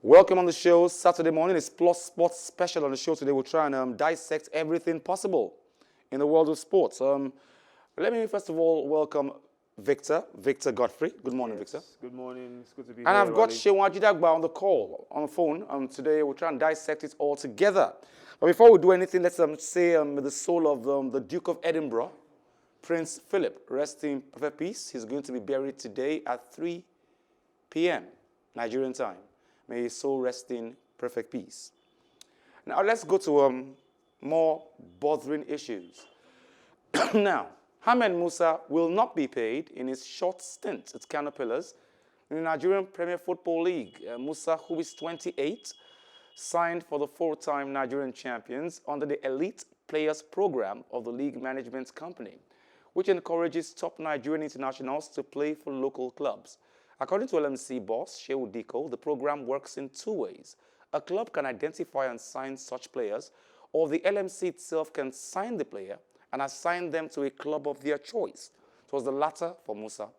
Welcome on the show. Saturday morning is Plus Sports Special on the show. Today we'll try and dissect everything possible in the world of sports. Let me first of all welcome Victor Godfrey. Good morning, Victor. Good morning. It's good to be And here. I've got Seun Ajidagba on the call, on the phone. Today we'll try and dissect it all together. But before we do anything, let's say the soul of the Duke of Edinburgh, Prince Philip, rest in perfect peace. He's going to be buried today at 3 p.m. Nigerian time. May his soul rest in perfect peace. Now let's go to more bothering issues. Now, Ahmed Musa will not be paid in his short stint at Kano Pillars in the Nigerian Premier Football League. Musa, who is 28, signed for the four-time Nigerian champions under the Elite Players Program of the League Management Company, which encourages top Nigerian internationals to play for local clubs. According to LMC boss Shehu Diko, the program works in two ways. A club can identify and sign such players, or the LMC itself can sign the player and assign them to a club of their choice. It was the latter for Musa.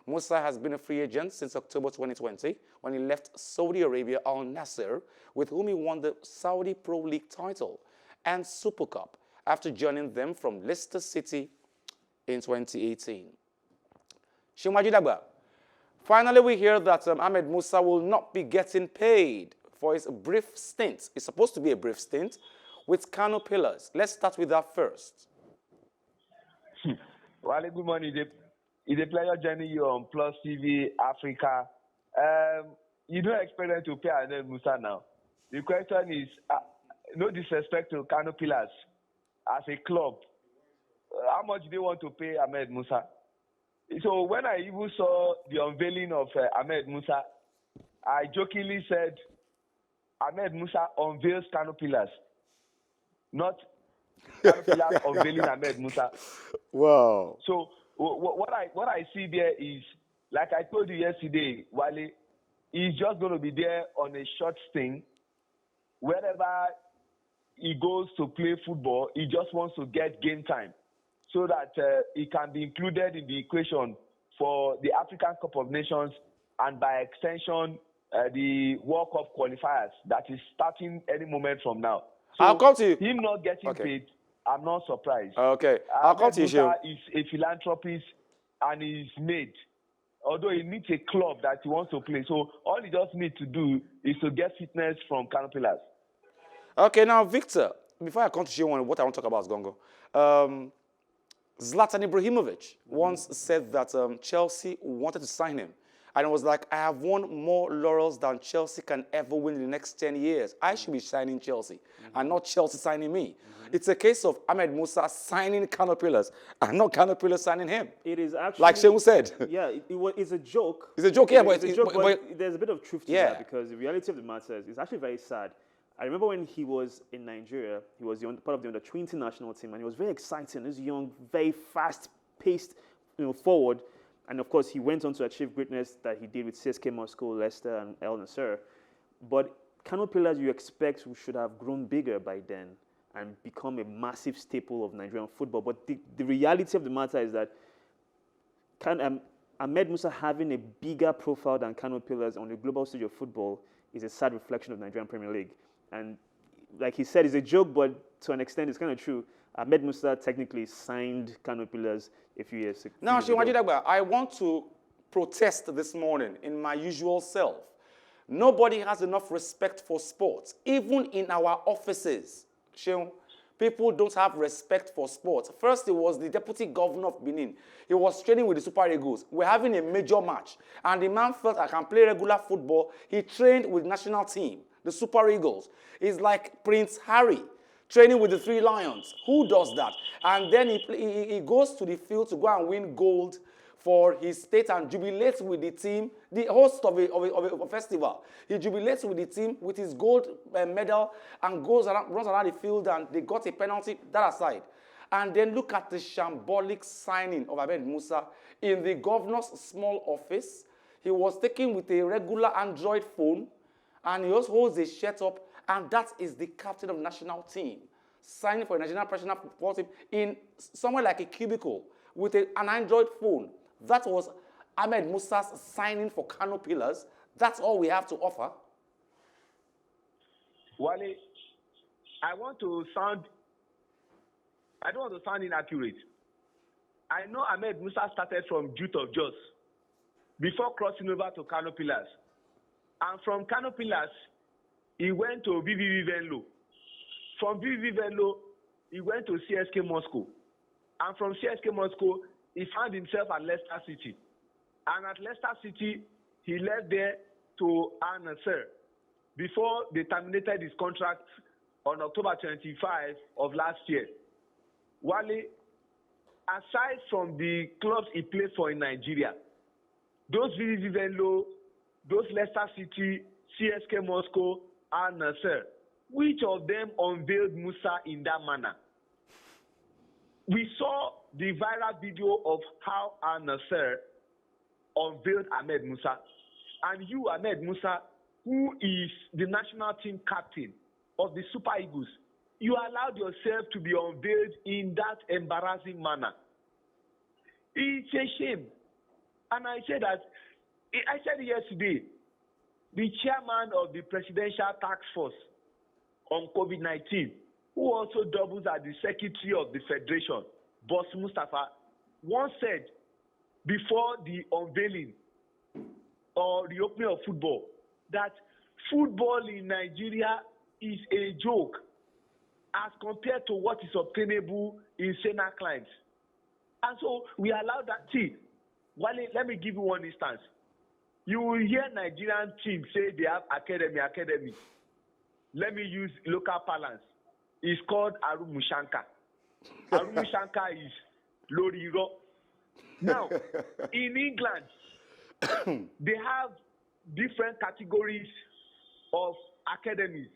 Musa has been a free agent since October 2020 when he left Saudi Arabia Al Nassr, with whom he won the Saudi Pro League title and Super Cup after joining them from Leicester City in 2018. Seun Ajidagba. Finally, we hear that Ahmed Musa will not be getting paid for his brief stint. It's supposed to be a brief stint with Kano Pillars. Let's start with that first. Wale, good morning. It's a pleasure joining you on PlusTvAfrica. You don't expect them to pay Ahmed Musa now. The question is, no disrespect to Kano Pillars as a club, how much do they want to pay Ahmed Musa? So when I even saw the unveiling of Ahmed Musa, I jokingly said, Ahmed Musa unveils Kano Pillars, not Kano Pillars unveiling Ahmed Musa. Wow. So what I see there is, like I told you yesterday, Wale, he's just going to be there on a short stint. Wherever he goes to play football, he just wants to get game time, so that he can be included in the equation for the African Cup of Nations and by extension, the World Cup qualifiers that is starting any moment from now. So I'll come to you. Him not getting paid, I'm not surprised. Okay, I'll come to you, Seun. Is a philanthropist and he's made, although he needs a club that he wants to play. So all he just needs to do is to get fitness from Kano Pillars. Okay, now, Victor, before I come to Seun, what I want to talk about is Gongo. Zlatan Ibrahimovic once said that Chelsea wanted to sign him. And it was like, I have won more laurels than Chelsea can ever win in the next 10 years. I should be signing Chelsea and not Chelsea signing me. It's a case of Ahmed Musa signing Kano Pillars and not Kano Pillars signing him. It is actually... Like Seun said. Yeah, it's a joke. It's a joke, yeah, but there's a bit of truth to that, because the reality of the matter is it's actually very sad. I remember when he was in Nigeria, he was part of the under-20 national team, and he was very exciting. This young, very fast-paced, forward. And of course, he went on to achieve greatness that he did with CSK Moscow, Leicester, and Al Nassr. But Kano Pillars, you expect, should have grown bigger by then and become a massive staple of Nigerian football. But the reality of the matter is that Ahmed Musa having a bigger profile than Kano Pillars on the global stage of football is a sad reflection of Nigerian Premier League. And like he said, it's a joke, but to an extent, it's kind of true. Ahmed Musa technically signed Kano Pillars a few years ago. Now, Seun Ajidagba, I want to protest this morning in my usual self. Nobody has enough respect for sports, even in our offices. Seun, people don't have respect for sports. First, it was the deputy governor of Benin. He was training with the Super Eagles. We're having a major match, and the man felt I can play regular football. He trained with the national team, the Super Eagles. It's like Prince Harry training with the Three Lions. Who does that? And then he goes to the field to go and win gold for his state and jubilates with the team, the host of a festival. He jubilates with the team with his gold medal and runs around the field, and they got a penalty, that aside. And then look at the shambolic signing of Ahmed Musa in the governor's small office. He was taken with a regular Android phone, and he also holds his shirt up, and that is the captain of the national team, signing for a Nigerian professional football team in somewhere like a cubicle with an Android phone. That was Ahmed Musa's signing for Kano Pillars. That's all we have to offer. Wale, I don't want to sound inaccurate. I know Ahmed Musa started from Youth of Jos before crossing over to Kano Pillars. And from Kano Pillars, he went to VVV Venlo. From VVV Venlo, he went to CSK Moscow. And from CSK Moscow, he found himself at Leicester City. And at Leicester City, he left there to Al Nassr before they terminated his contract on October 25 of last year. Wale, aside from the clubs he played for in Nigeria, those VVV Venlo, those Leicester City, CSK Moscow, Al Nassr, which of them unveiled Musa in that manner? We saw the viral video of how Al Nassr unveiled Ahmed Musa. And you, Ahmed Musa, who is the national team captain of the Super Eagles, you allowed yourself to be unveiled in that embarrassing manner. It's a shame. And I said it yesterday, the chairman of the Presidential Task Force on COVID-19, who also doubles as the secretary of the Federation, Boss Mustafa, once said before the unveiling or the opening of football that football in Nigeria is a joke as compared to what is obtainable in saner climes. And so we allow that. See, Wale, let me give you one instance. You will hear Nigerian teams say they have academy. Let me use local parlance. It's called Arumushanka. Arumushanka is Loriro. Now, in England, they have different categories of academies.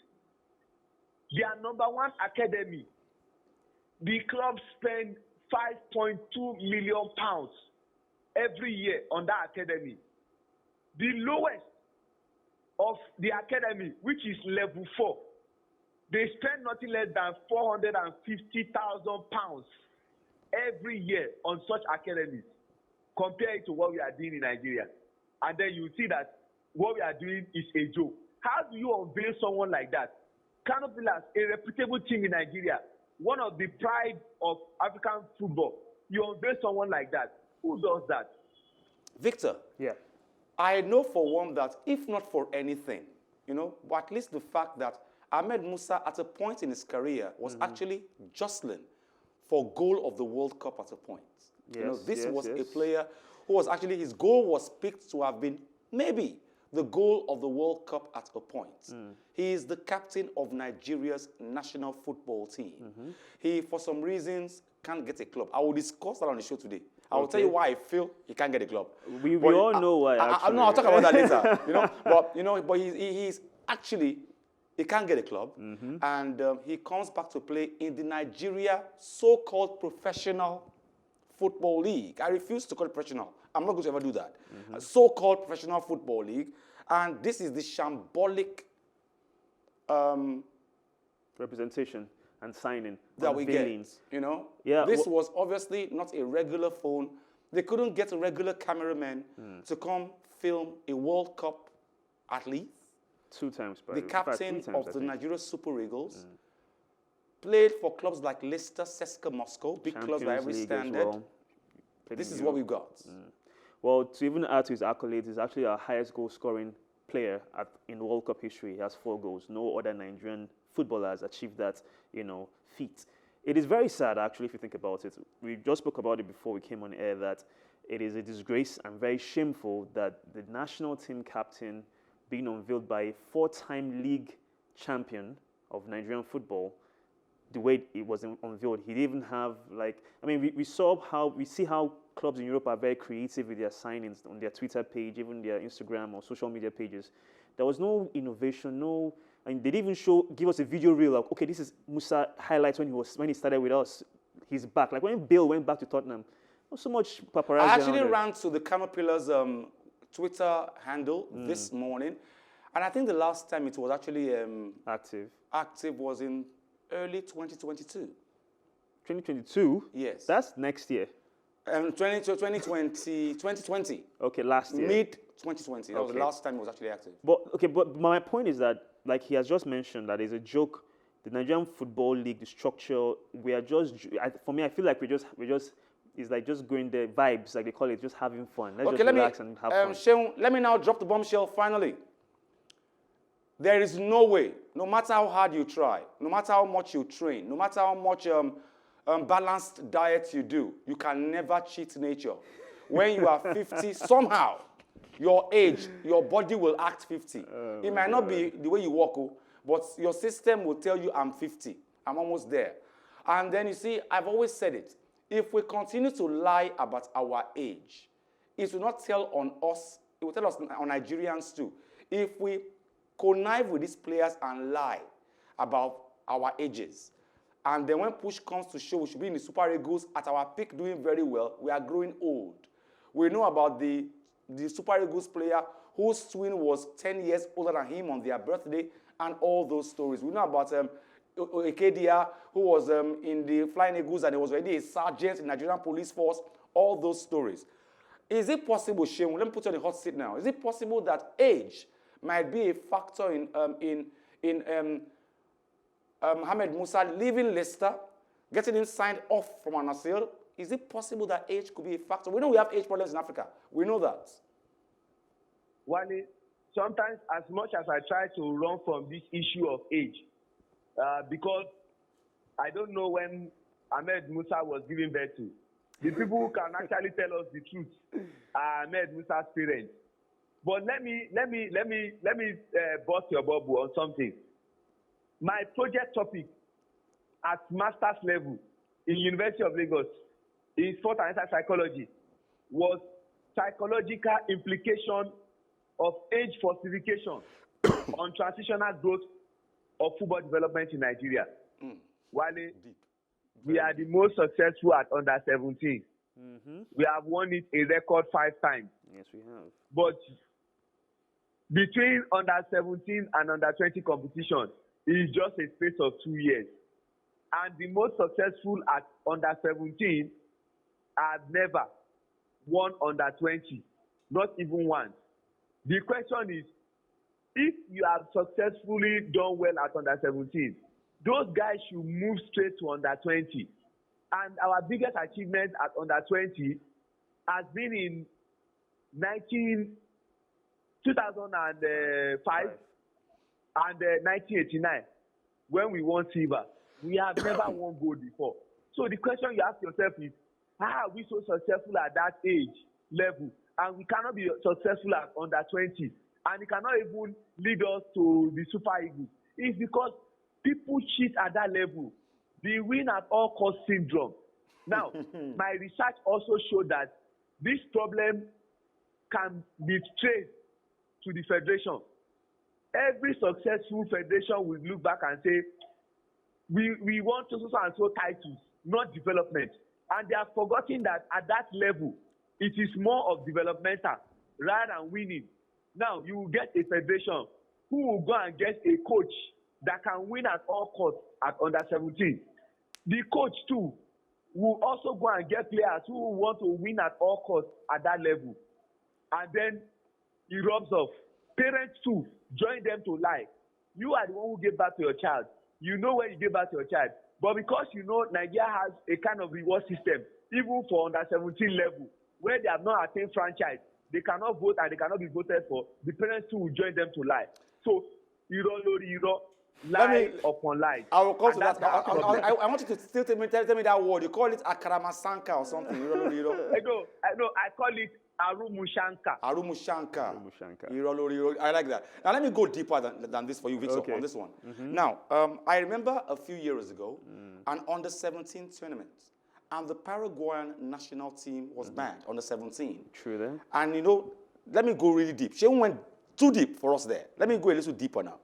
Their number one academy, the club spend £5.2 million every year on that academy. The lowest of the academy, which is level 4, they spend nothing less than £450,000 every year on such academies. Compare it to what we are doing in Nigeria. And then you see that what we are doing is a joke. How do you unveil someone like that? Kano Pillars, a reputable team in Nigeria, one of the pride of African football. You unveil someone like that. Who does that? Victor. Yeah. I know for one that if not for anything, but at least the fact that Ahmed Musa at a point in his career was actually jostling for goal of the World Cup at a point. Yes, this was a player who was actually, his goal was picked to have been maybe the goal of the World Cup at a point. He is the captain of Nigeria's national football team. He, for some reasons, can't get a club. I will discuss that on the show today. I will tell you why I feel he can't get a club. We all know why. No, I'll talk about that later. But he's actually, he can't get a club, and he comes back to play in the Nigeria so-called professional football league. I refuse to call it professional. I'm not going to ever do that. So-called professional football league, and this is the shambolic representation and signing that we get. Yeah, this was obviously not a regular phone. They couldn't get a regular cameraman to come film a World Cup athlete. 2 times, the captain of the Nigeria Super Eagles. Played for clubs like Leicester, CSKA Moscow, big clubs by every standard. Well. This is what we've got. Well, to even add to his accolades, he's actually our highest goal-scoring player in World Cup history. He has 4 goals. No other Nigerian footballer has achieved that, feat. It is very sad, actually, if you think about it. We just spoke about it before we came on air, that it is a disgrace and very shameful that the national team captain being unveiled by a 4-time league champion of Nigerian football, the way it was unveiled, he didn't even have, we see how clubs in Europe are very creative with their signings on their Twitter page, even their Instagram or social media pages. There was no innovation, and they didn't even give us a video reel of, okay, this is Musa highlights when he started with us. He's back. Like when Bill went back to Tottenham, not so much paparazzi. I actually ran to the Kano Pillars Twitter handle this morning, and I think the last time it was actually active was in early 2022. 2022? Yes. That's next year. 2020. Okay, last year. Mid 2020. That was the last time it was actually active. But my point is that like he has just mentioned, that is a joke. The Nigerian Football League, the structure, we are just, for me, I feel like we're just, it's like just going the vibes, like they call it, just having fun. Let's just relax and have fun. Seun, let me now drop the bombshell finally. There is no way, no matter how hard you try, no matter how much you train, no matter how much balanced diet you do, you can never cheat nature. When you are 50, somehow, your age, your body will act 50. It might not be the way you walk, but your system will tell you, I'm 50. I'm almost there. And then you see, I've always said it. If we continue to lie about our age, it will not tell on us, it will tell us on Nigerians too. If we connive with these players and lie about our ages, and then when push comes to show we should be in the Super Eagles at our peak doing very well, we are growing old. We know about the Super Eagles player whose twin was 10 years older than him on their birthday, and all those stories. We know about Ekedia, who was in the Flying Eagles and he was already a sergeant in the Nigerian police force, all those stories. Is it possible, Seun, let me put you on the hot seat now, is it possible that age might be a factor in Ahmed Musa leaving Leicester, getting him signed off from Al Nassr? Is it possible that age could be a factor? We know we have age problems in Africa. We know that. Wale, sometimes as much as I try to run from this issue of age, because I don't know when Ahmed Musa was giving birth to. The people who can actually tell us the truth are Ahmed Musa's parents. But let me bust your bubble on something. My project topic at master's level in University of Lagos in sport and exercise psychology was psychological implication of age falsification on transitional growth of football development in Nigeria. Wale, we are the most successful at under 17. We have won it a record 5 times. Yes, we have. But between under 17 and under 20 competition is just a space of 2 years. And the most successful at under 17 have never won under 20, not even once. The question is, if you have successfully done well at under 17, those guys should move straight to under 20. And our biggest achievement at under 20 has been in 2005 and 1989 when we won silver. We have never won gold before. So the question you ask yourself is, how are we so successful at that age level? And we cannot be successful at under 20. And it cannot even lead us to the Super Eagles. It's because people cheat at that level. The win at all cost syndrome. Now, my research also showed that this problem can be traced to the federation. Every successful federation will look back and say, we want so and so titles, not development. And they have forgotten that at that level, it is more of developmental rather than winning. Now, you will get a federation who will go and get a coach that can win at all costs at under 17. The coach, too, will also go and get players who want to win at all costs at that level. And then it rubs off. Parents, too, join them to lie. You are the one who gave birth to your child. You know when you gave birth to your child. But because you know Nigeria has a kind of reward system, even for under 17 level, where they have not attained franchise, they cannot vote and they cannot be voted for, the parents too will join them to lie. So, lie upon lie. I will come to that. I want you to still tell me that word. You call it Akaramasanka or something. I know. I call it Arumushanka. I like that. Now, let me go deeper than this for you, Victor, on this one. Now, I remember a few years ago, an under-17 tournament. And the Paraguayan national team was banned, under 17. True that. And, let me go really deep. She went too deep for us there. Let me go a little deeper now.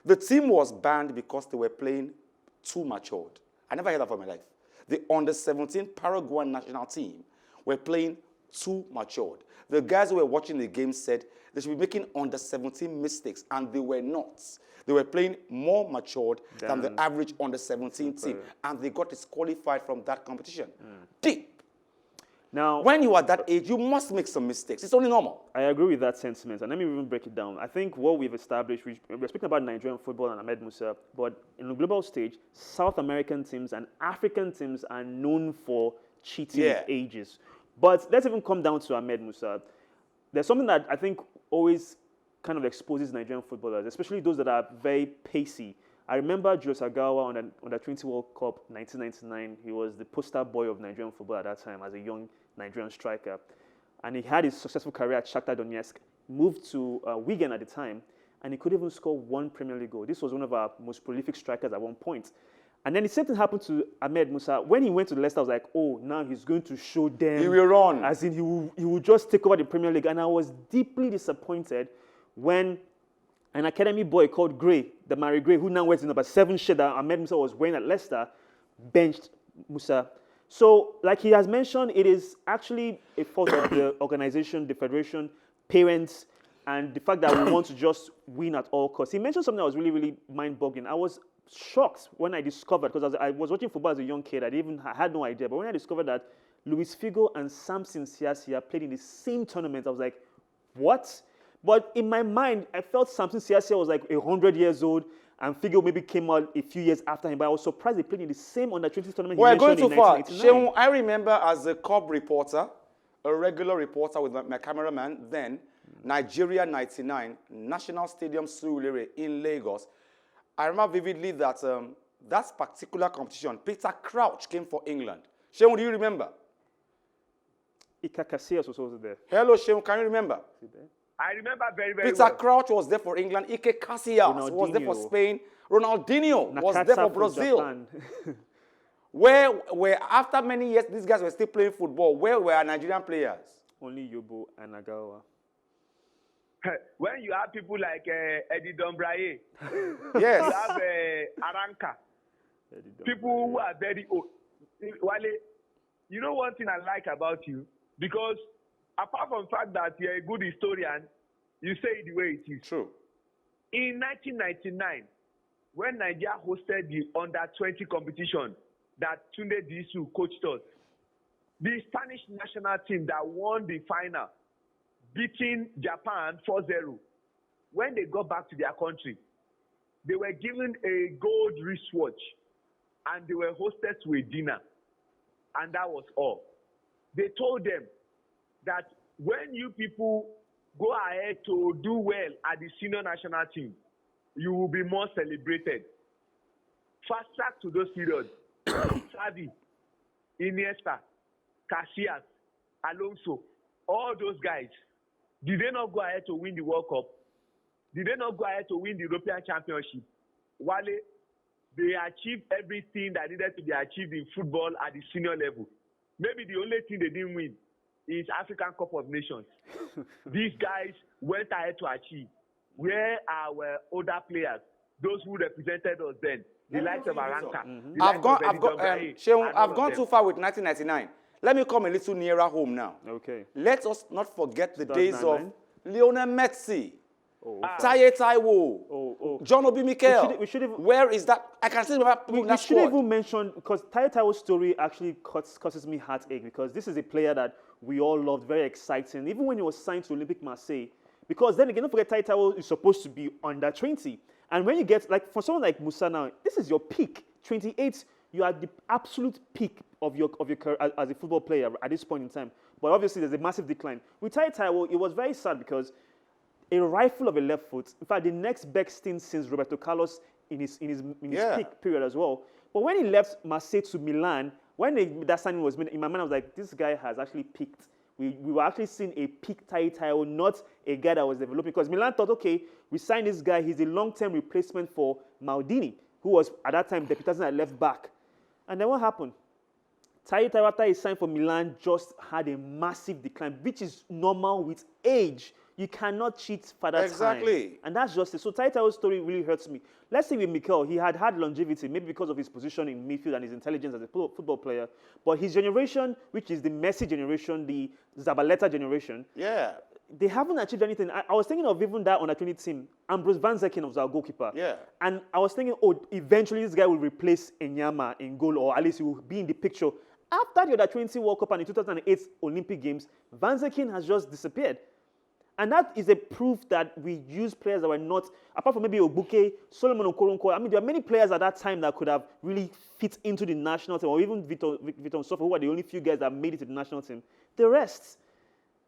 The team was banned because they were playing too matured. I never heard that for my life. The under-17 Paraguayan national team were playing too matured. The guys who were watching the game said they should be making under-17 mistakes, and they were not. They were playing more matured than the average under-17 team, and they got disqualified from that competition. Deep. Now, when you are that age, you must make some mistakes. It's only normal. I agree with that sentiment, and let me even break it down. I think what we've established, we're speaking about Nigerian football and Ahmed Musa, but in the global stage, South American teams and African teams are known for cheating with ages. But let's even come down to Ahmed Musa. There's something that I think always kind of exposes Nigerian footballers, especially those that are very pacey. I remember Julius Agawa on the 20 World Cup 1999. He was the poster boy of Nigerian football at that time as a young Nigerian striker. And he had his successful career at Shakhtar Donetsk, moved to Wigan at the time, and he could even score one Premier League goal. This was one of our most prolific strikers at one point. And then the same thing happened to Ahmed Musa. When he went to Leicester, I was like, oh, now he's going to show them. He will run. As in, he will just take over the Premier League. And I was deeply disappointed when an academy boy called Gray, the Mary Gray, who now wears the number 7 shirt that Ahmed Musa was wearing at Leicester, benched Musa. So, like he has mentioned, it is actually a fault of the organization, the federation, parents, and the fact that we want to just win at all costs. He mentioned something that was really, really mind-boggling. I was shocked when I discovered, because I was watching football as a young kid, I had no idea, but when I discovered that Luis Figo and Samson Siasia played in the same tournament, I was like, what? But in my mind, I felt Samson Siasia was like 100 years old, and Figo maybe came out a few years after him, but I was surprised they played in the same under-20 tournament. We're going too far. Shehu, I remember as a Cub reporter, a regular reporter with my cameraman then, Nigeria 99, National Stadium Surulere in Lagos. I remember vividly that that particular competition, Peter Crouch came for England. Shehu, do you remember? Ika Casillas was also there. Hello, Shehu, can you remember? I remember very, very Peter well. Crouch was there for England. Ike Casillas was there for Spain. Ronaldinho was there for Brazil. Where after many years, these guys were still playing football. Where were our Nigerian players? Only Yobo and Agawa. When you have people like Eddie Dombraye, yes, you have Aranka, people who are very old. Wale, you know one thing I like about you? Because apart from the fact that you're a good historian, you say it the way it is. True. In 1999, when Nigeria hosted the under-20 competition that Tunde Disu coached us, the Spanish national team that won the final, beating Japan 4-0, when they got back to their country, they were given a gold wristwatch and they were hosted to a dinner. And that was all. They told them that when you people go ahead to do well at the senior national team, you will be more celebrated. Fast track to those periods. Xavi, Iniesta, Casillas, Alonso, all those guys, did they not go ahead to win the World Cup? Did they not go ahead to win the European Championship? Wale, they achieved everything that needed to be achieved in football at the senior level. Maybe the only thing they didn't win is African Cup of Nations. These guys went ahead to achieve. Where are our older players, those who represented us then? The likes of Aranka. I've gone too far with 1999. Let me come a little nearer home now. Okay. Let us not forget the days of Lionel Messi, Taye Taiwo, John Obi Mikel. Where is that? I can still remember people in that squad. We should even mention, because Taye Taiwo's story actually causes me heartache, because this is a player that we all loved, very exciting, even when he was signed to Olympique Marseille. Because then again, don't forget, Taye Taiwo is supposed to be under 20. And when you get, like, for someone like Musa now, this is your peak. 28, you are at the absolute peak of your career as a football player at this point in time. But obviously, there's a massive decline. With Taye Taiwo, it was very sad because a rifle of a left foot, in fact, the next best stint since Roberto Carlos in his peak period as well. But when he left Marseille to Milan, when that signing was made, in my mind, I was like, this guy has actually peaked. We were actually seeing a peak Taye Taiwo, not a guy that was developing. Because Milan thought, okay, we signed this guy. He's a long-term replacement for Maldini, who was, at that time, deputizing at left back. And then what happened? Taye Taiwo, after he signed for Milan, just had a massive decline, which is normal with age. You cannot cheat father time. Exactly. And that's just it. So Taye Taiwo's story really hurts me. Let's say with Mikel, he had longevity, maybe because of his position in midfield and his intelligence as a football player. But his generation, which is the Messi generation, the Zabaleta generation, they haven't achieved anything. I was thinking of even that on a 20 team. Ambrose Van Zekken was our goalkeeper. Yeah. And I was thinking, oh, eventually this guy will replace Enyama in goal, or at least he will be in the picture After the Under-20 World Cup and the 2008 Olympic Games, Van Zeken has just disappeared. And that is a proof that we use players that were not, apart from maybe Obuke, Solomon Okoronkwo. I mean, there are many players at that time that could have really fit into the national team, or even Vitor Nsofo, who are the only few guys that made it to the national team. The rest,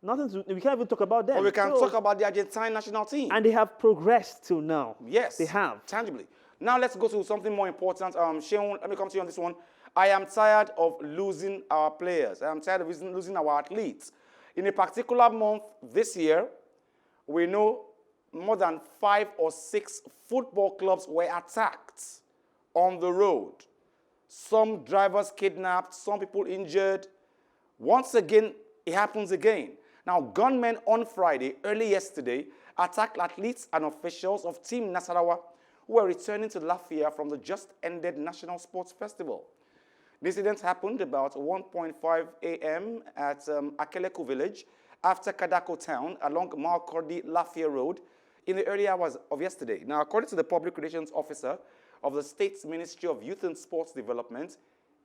we can't even talk about them. Or we can talk about the Argentine national team. And they have progressed till now. Yes. They have. Tangibly. Now let's go to something more important. Sheon, let me come to you on this one. I am tired of losing our players. I am tired of losing our athletes. In a particular month this year, we know more than 5 or 6 football clubs were attacked on the road. Some drivers kidnapped, some people injured. Once again, it happens again. Now, gunmen on Friday, early yesterday, attacked athletes and officials of Team Nasarawa who were returning to Lafia from the just-ended National Sports Festival. The incident happened about 1:5 a.m. at Akeleku village after Kadako town along Makurdi Lafia Road in the early hours of yesterday. Now, according to the Public Relations Officer of the State's Ministry of Youth and Sports Development,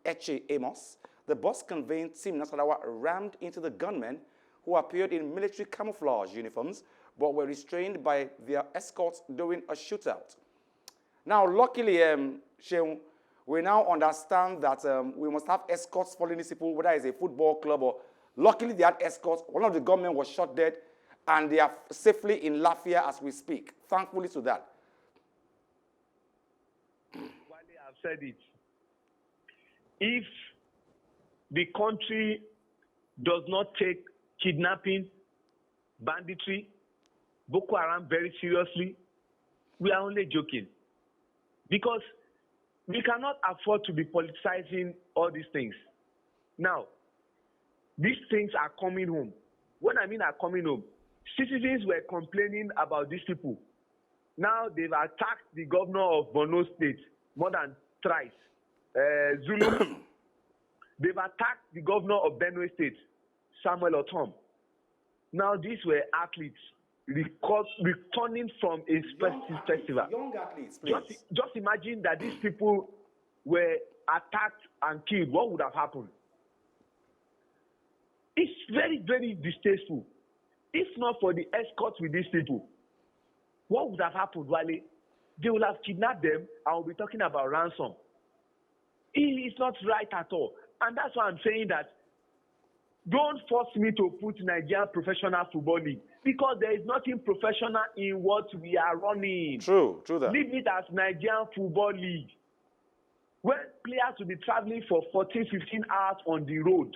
Eche Amos, the bus conveying Team Nasarawa rammed into the gunmen who appeared in military camouflage uniforms but were restrained by their escorts during a shootout. Now, luckily, Sheung, we now understand that we must have escorts following these people, whether it's a football club or... Luckily, they had escorts. One of the gunmen was shot dead, and they are safely in Lafia as we speak. Thankfully to that. Wale, I've said it. If the country does not take kidnapping, banditry, Boko Haram very seriously, we are only joking. Because we cannot afford to be politicizing all these things. Now, these things are coming home. When I mean are coming home, citizens were complaining about these people. Now they've attacked the governor of Borno State more than thrice. Zulu. They've attacked the governor of Benue State, Samuel Otom. Now these were athletes returning from a festival. Young athletes, please. Just imagine that these people were attacked and killed. What would have happened? It's very, very distasteful. If not for the escorts with these people, what would have happened, Wale? They would have kidnapped them and we'll be talking about ransom. It's not right at all. And that's why I'm saying that don't force me to put Nigerian Professional Football League because there is nothing professional in what we are running. True that. Leave it as Nigerian Football League. When players will be traveling for 14, 15 hours on the road,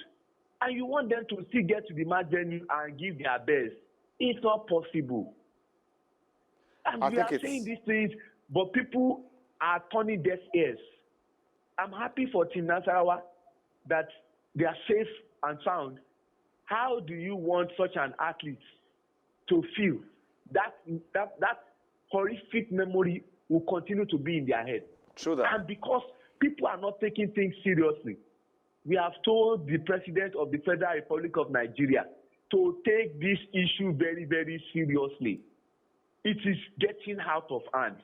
and you want them to still get to the match venue and give their best, it's not possible. And we are saying these things, but people are turning deaf ears. I'm happy for Team Nasarawa that they are safe and sound. How do you want such an athlete to feel that horrific memory will continue to be in their head? True that. And because people are not taking things seriously, we have told the President of the Federal Republic of Nigeria to take this issue very, very seriously. It is getting out of hand.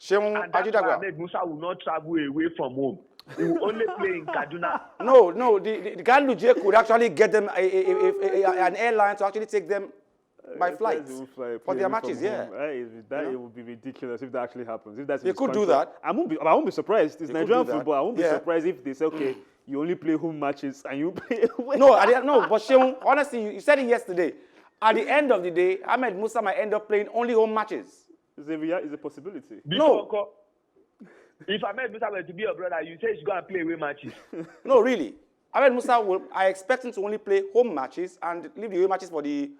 And that's why Ahmed Musa will not travel away from home. He will only play in Kaduna. No, the Ganduje could actually get them an airline to actually take them by flight for their matches, It would be ridiculous if that actually happens. If that's they could do that. I won't be surprised. It's Nigerian football. I won't be surprised if they say, okay, you only play home matches and you play away. No, but Sheung, honestly, you said it yesterday. At the end of the day, Ahmed Musa might end up playing only home matches. It's a possibility. No. If Ahmed Musa were to be your brother, you say he's going to play away matches. No, really. Ahmed Musa I expect him to only play home matches and leave the away matches for the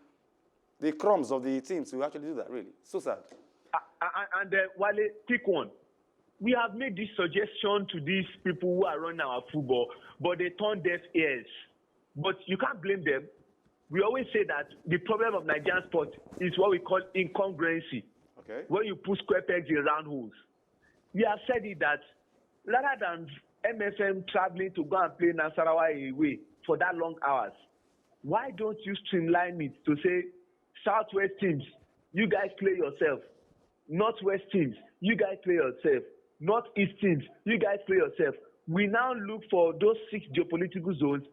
crumbs of the team to actually do that, really. So sad. And Wale, pick one. We have made this suggestion to these people who are running our football, but they turn deaf ears. But you can't blame them. We always say that the problem of Nigerian sport is what we call incongruency. Okay. When you put square pegs in round holes. We have said it that rather than MFM traveling to go and play Nasarawa away for that long hours, why don't you streamline it to say, Southwest teams, you guys play yourself. Northwest teams, you guys play yourself. Northeast teams, you guys play yourself. we now look for those 6 geopolitical zones,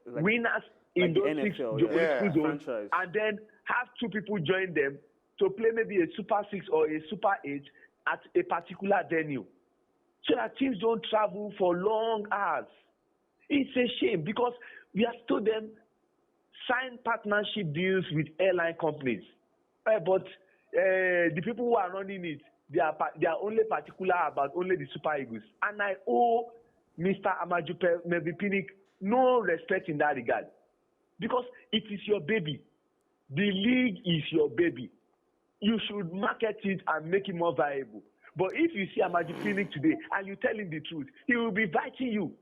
winners in those NFL, 6 geopolitical zones, franchise. and then have 2 people join them to play maybe a Super 6 or a Super 8 at a particular venue, so that teams don't travel for long hours. It's a shame because we have told them sign partnership deals with airline companies, but the people who are running it, they are only particular about only the Super Eagles. And I owe Mr. Mevipinik no respect in that regard, because it is your baby. The league is your baby. You should market it and make it more viable. But if you see Amajupinik today and you tell him the truth, he will be biting you.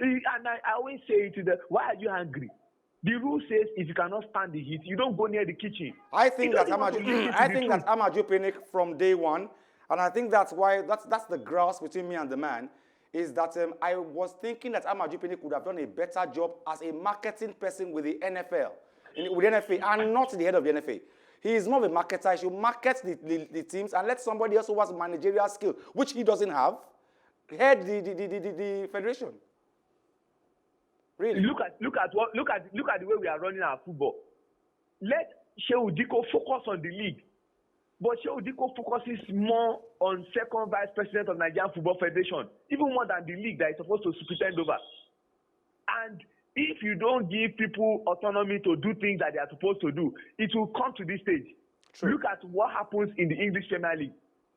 And I always say to them, why are you angry? The rule says if you cannot stand the heat, you don't go near the kitchen. I think that Amajupinik from day one, and I think that's why that's the grouse between me and the man, is that I was thinking that Amajupinik would have done a better job as a marketing person with the NFL, with the NFA, and not the head of the NFA. He is not a marketer. He should market the teams and let somebody else who has managerial skill, which he doesn't have, head the federation. Really? Look at the way we are running our football. Let Shehu Diko focus on the league, but Shehu Diko focuses more on second vice president of Nigerian Football Federation, even more than the league that is supposed to superintend over. And if you don't give people autonomy to do things that they are supposed to do, it will come to this stage. True. Look at what happens in the English Premier League.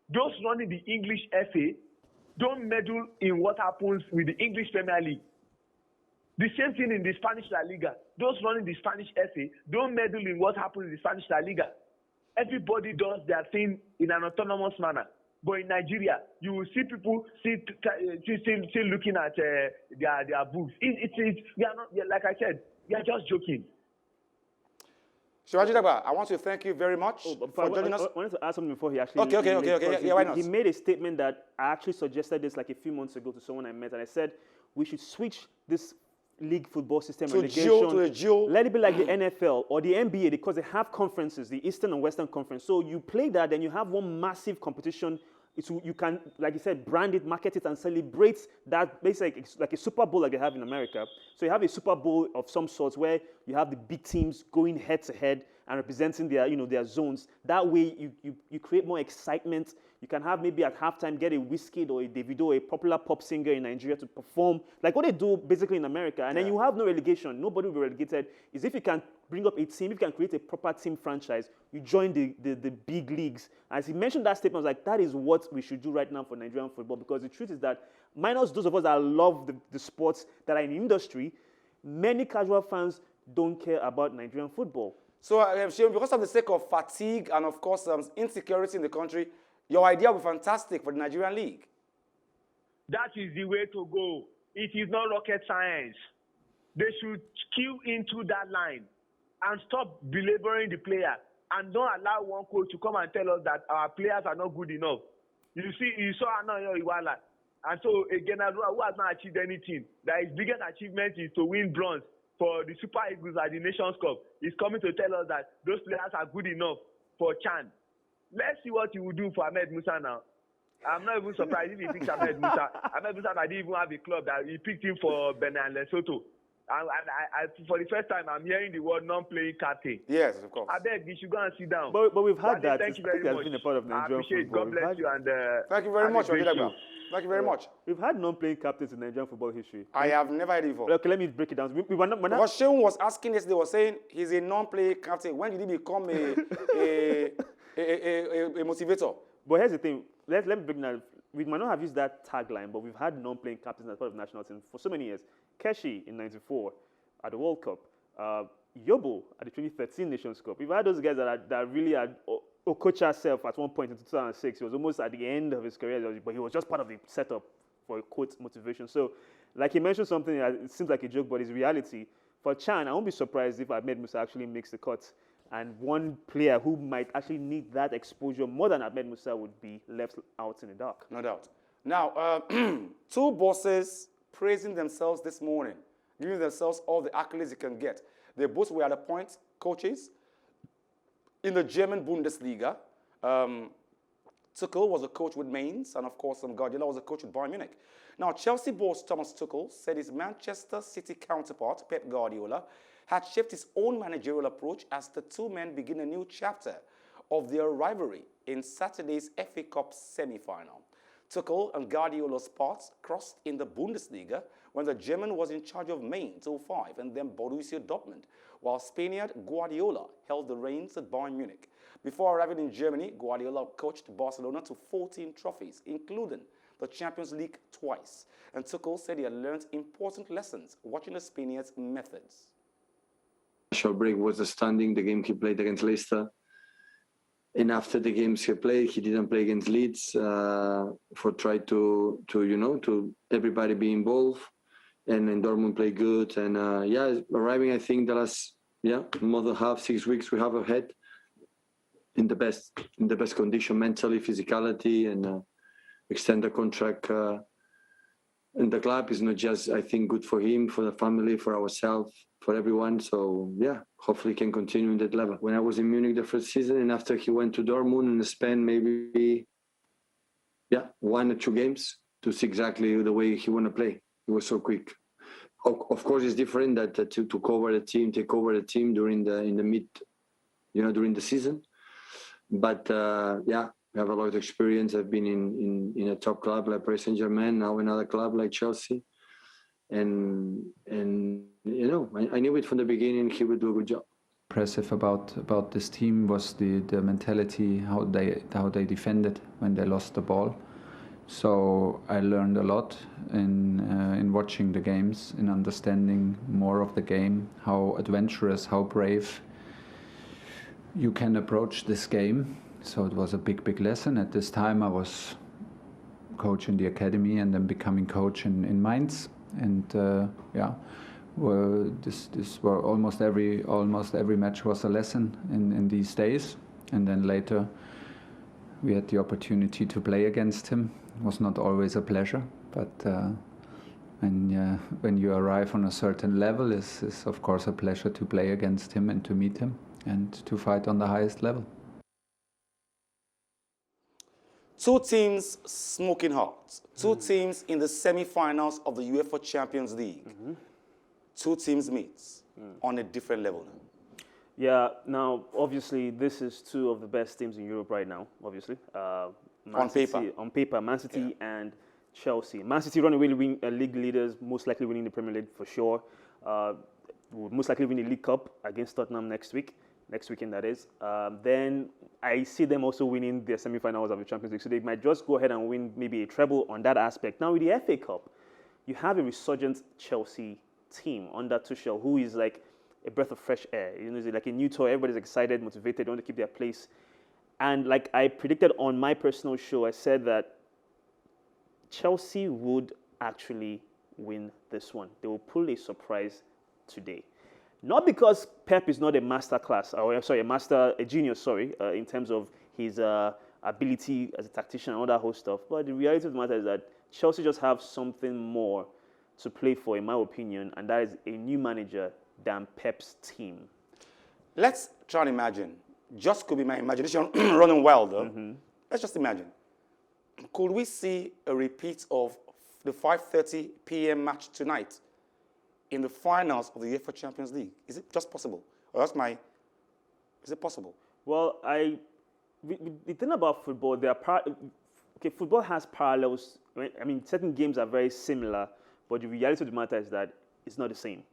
Those running the English FA don't meddle in what happens with the English Premier League. The same thing in the Spanish La Liga. Those running the Spanish FA don't meddle in what happens in the Spanish La Liga. Everybody does their thing in an autonomous manner. But in Nigeria, you will see people still looking at their books. We are not, like I said, we are just joking. Shivaji Dagba, I want to thank you very much for joining us. I wanted to add something before he actually... Okay. Yeah, why not? He made a statement that I actually suggested this like a few months ago to someone I met, and I said we should switch this league football system relegation. Let it be like the NFL or the NBA, because they have conferences, the Eastern and Western Conference. So you play that, then you have one massive competition. You can, like you said, brand it, market it, and celebrate that. Basically, like a Super Bowl like they have in America. So you have a Super Bowl of some sorts where you have the big teams going head to head and representing their zones. That way, you create more excitement. You can have maybe at halftime get a Wizkid or a Davido, a popular pop singer in Nigeria, to perform like what they do basically in America. And then you have no relegation. Nobody will be relegated. Is if you can bring up a team, if you can create a proper team franchise, you join the big leagues. As he mentioned that statement, I was like, that is what we should do right now for Nigerian football, because the truth is that minus those of us that love the sports that are in the industry, many casual fans don't care about Nigerian football. So, because of the sake of fatigue and, of course, insecurity in the country, your idea would be fantastic for the Nigerian League. That is the way to go. It is not rocket science. They should queue into that line and stop belaboring the player and don't allow one coach to come and tell us that our players are not good enough. You saw Anayo Iwala. And so, again, who has not achieved anything, that his biggest achievement is to win bronze for the Super Eagles at the Nations Cup. He's coming to tell us that those players are good enough for Chan. Let's see what he will do for Ahmed Musa now. I'm not even surprised if he picks Ahmed Musa. Ahmed Musa didn't even have a club that he picked him for Benin and Lesotho. I, for the first time, I'm hearing the word non-playing captain. Yes, of course. I beg you should go and sit down. But we've had that. Thank you very much. Been a part of Nigerian I appreciate football. it. God bless you. And thank you very much, Thank you very much. We've had non-playing captains in Nigerian football history. I have never heard it before. Okay, let me break it down. What Shehu was asking yesterday was saying he's a non-playing captain. When did he become a motivator? But here's the thing. Let me break it down. We might not have used that tagline, but we've had non-playing captains as part of the national team for so many years. Keshi in '94 at the World Cup. Yobo at the 2013 Nations Cup. We've had those guys that really had... Okocha self at one point in 2006, he was almost at the end of his career, but he was just part of the setup for a quote motivation. So, like he mentioned something, it seems like a joke, but it's reality. For Chan, I won't be surprised if Ahmed Musa actually makes the cut, and one player who might actually need that exposure more than Ahmed Musa would be left out in the dark. No doubt. Now, two bosses praising themselves this morning, giving themselves all the accolades they can get. They both were at a point coaches in the German Bundesliga. Tuchel was a coach with Mainz, and of course, Guardiola was a coach with Bayern Munich. Now, Chelsea boss Thomas Tuchel said his Manchester City counterpart, Pep Guardiola, had shaped his own managerial approach as the two men begin a new chapter of their rivalry in Saturday's FA Cup semi-final. Tuchel and Guardiola's paths crossed in the Bundesliga when the German was in charge of Mainz 05 and then Borussia Dortmund, while Spaniard Guardiola held the reins at Bayern Munich. Before arriving in Germany, Guardiola coached Barcelona to 14 trophies, including the Champions League twice. And Tuchel said he had learned important lessons watching the Spaniards' methods. Short break was outstanding. The game he played against Leicester. And after the games he played, he didn't play against Leeds for try to everybody be involved. And Dortmund played good. And arriving, I think the last more than half 6 weeks we have ahead in the best condition mentally, physicality, and extend the contract. And the club is not just, I think, good for him, for the family, for ourselves, for everyone. So, hopefully can continue in that level. When I was in Munich the first season, and after he went to Dortmund and spent maybe, 1 or 2 games to see exactly the way he want to play. He was so quick. Of course, it's different that to cover the team, take over the team during during the season. But, I have a lot of experience. I've been in a top club like Paris Saint-Germain, now another club like Chelsea. And I knew it from the beginning he would do a good job. Impressive about this team was the mentality, how they defended when they lost the ball. So I learned a lot in watching the games, in understanding more of the game, how adventurous, how brave you can approach this game. So it was a big lesson. At this time I was coach in the academy and then becoming coach in Mainz. And this were almost every match was a lesson in these days. And then later we had the opportunity to play against him. It was not always a pleasure, but when you arrive on a certain level, it's of course a pleasure to play against him and to meet him and to fight on the highest level. Two teams smoking hot. Two teams in the semi-finals of the UEFA Champions League. Two teams meet on a different level now. Yeah, now, obviously, this is two of the best teams in Europe right now, obviously. On paper, Man City and Chelsea. Man City running away win league leaders, most likely winning the Premier League for sure. Will most likely win the League Cup against Tottenham next weekend that is. Then I see them also winning their semi-finals of the Champions League. So they might just go ahead and win maybe a treble on that aspect. Now with the FA Cup, you have a resurgent Chelsea team under Tuchel, who is like a breath of fresh air. It's like a new toy. Everybody's excited, motivated, they want to keep their place. And like I predicted on my personal show, I said that Chelsea would actually win this one. They will pull a surprise today. Not because Pep is not a genius, in terms of his ability as a tactician and all that whole stuff. But the reality of the matter is that Chelsea just have something more to play for, in my opinion, and that is a new manager than Pep's team. Let's try and imagine. Just could be my imagination running wild, though. Let's just imagine. Could we see a repeat of the 5:30 p.m. match tonight in the finals of the UEFA Champions League? Is it just possible? Or is it possible? Well, the thing about football, football has parallels. I mean, certain games are very similar, but the reality of the matter is that it's not the same.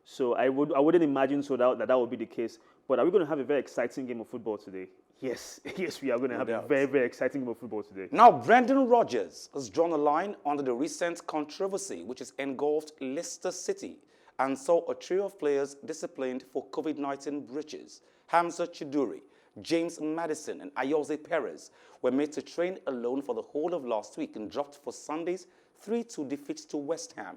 So I wouldn't imagine that would be the case. But are we going to have a very exciting game of football today? Yes, we are going to have a very, very exciting game of football today. Now, Brendan Rodgers has drawn a line under the recent controversy which has engulfed Leicester City and saw a trio of players disciplined for COVID-19 breaches. Hamza Chiduri, James Maddison and Ayoze Perez were made to train alone for the whole of last week and dropped for Sunday's 3-2 defeat to West Ham.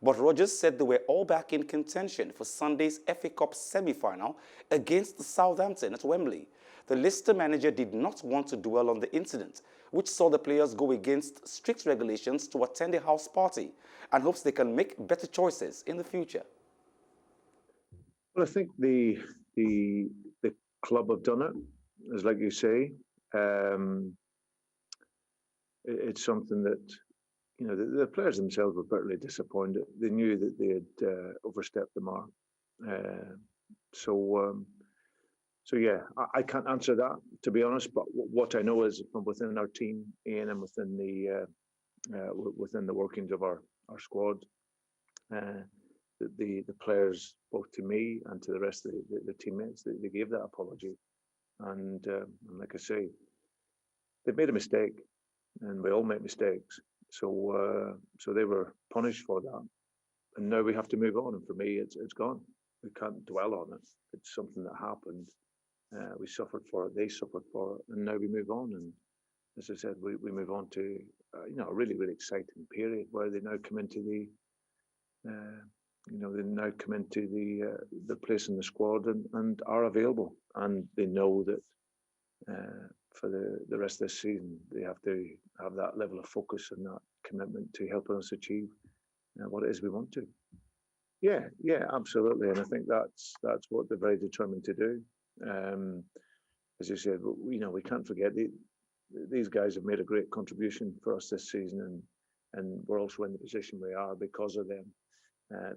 But Rodgers said they were all back in contention for Sunday's FA Cup semi-final against Southampton at Wembley. The Leicester manager did not want to dwell on the incident, which saw the players go against strict regulations to attend a house party, and hopes they can make better choices in the future. Well, I think the club have done it, as like you say. it's something that, you know, the players themselves were bitterly disappointed. They knew that they had overstepped the mark. So yeah, I can't answer that, to be honest. But what I know is from within our team, Ian, and within the workings of our squad, the players, both to me and to the rest of the teammates, they gave that apology. And like I say, they made a mistake, and we all make mistakes. So they were punished for that, and now we have to move on. And for me, it's gone. We can't dwell on it. It's something that happened. We suffered for it. They suffered for it, and now we move on. And as I said, we move on to a really, really exciting period where they now come into the place in the squad and are available, and they know that for the rest of this season they have to have that level of focus and that commitment to helping us achieve what it is we want to. Yeah, absolutely, and I think that's what they're very determined to do. As you said, we can't forget these guys have made a great contribution for us this season, and we're also in the position we are because of them.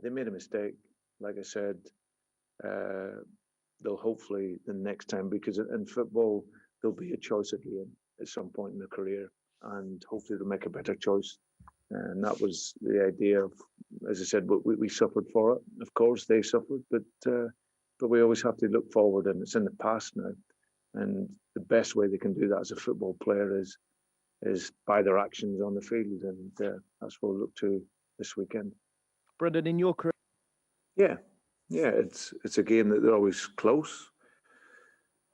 They made a mistake, like I said. They'll hopefully the next time, because in football there'll be a choice again at some point in their career, and hopefully they'll make a better choice. And that was the idea of, as I said, we suffered for it. Of course, they suffered, but we always have to look forward, and it's in the past now. And the best way they can do that as a football player is by their actions on the field, and that's what we'll look to this weekend. Brendan, in your career? Yeah, it's a game that they're always close.